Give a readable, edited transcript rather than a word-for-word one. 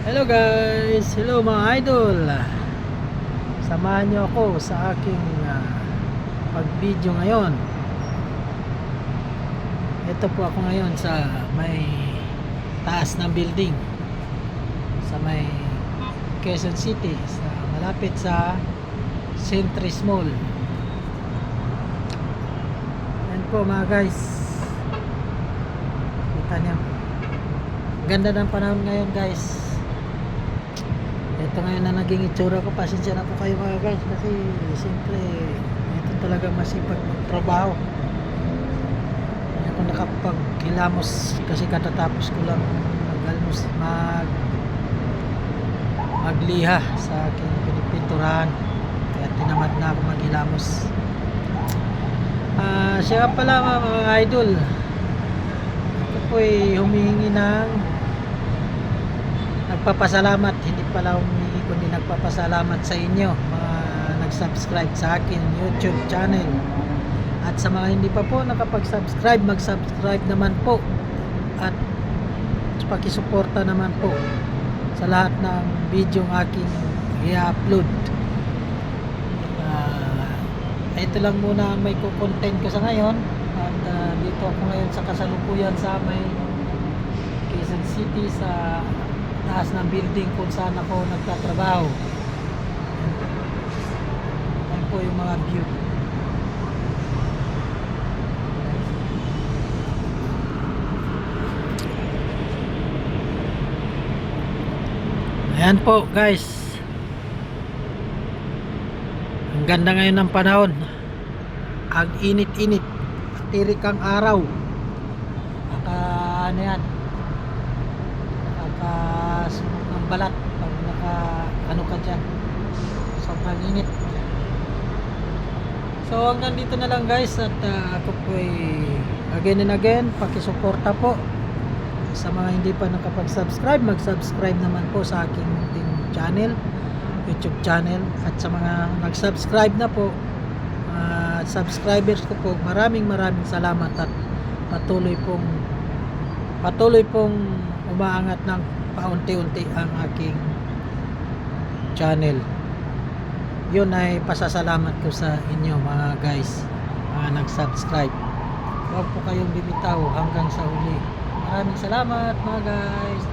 Hello guys, hello mga idol. Samahan niyo ako sa aking pag-video ngayon. Ito po ako ngayon sa may taas ng building sa may Quezon City, sa malapit sa Centris Mall. Yan po mga guys. Kita niyo. Ganda ng panahon ngayon guys. Ito ngayon na naging itsura ko. Pasensya na po kayo mga guys, kasi siyempre ito talaga masipag magtrabaho. Hindi ako nakapaghilamos kasi katatapos ko lang magliha sa aking pinipinturahan, kaya tinamad na ako maghilamos. Siya pala mga idol, ako po ay humihingi ng nagpapasalamat, hindi pala humingi kundi nagpapasalamat sa inyo mga nag-subscribe sa akin YouTube channel, at sa mga hindi pa po nakapag-subscribe, mag-subscribe naman po at pakisuporta naman po sa lahat ng video ng aking i-upload. Ito lang muna ang may content ko sa ngayon, at dito ako ngayon sa kasalukuyan sa may Quezon City, sa taas ng building kung saan ako nagtatrabaho. Ayan po yung mga view. Ayan po guys, ang ganda ngayon ng panahon. Ang init-init, tirik ang araw. Ano yan, nakasunog ng balat pag ano ka dyan, sobrang init. So hanggang dito na lang guys, at ako po ay again and again, pakisuporta po sa mga hindi pa nakapag-subscribe, mag-subscribe naman po sa aking channel, YouTube channel. At sa mga nag-subscribe na po, subscribers ko po, maraming salamat, at patuloy pong umaangat ng paunti-unti ang aking channel. Yun ay pasasalamat ko sa inyo mga guys, mga nag-subscribe. Huwag po kayong bibitaw hanggang sa huli. Maraming salamat mga guys.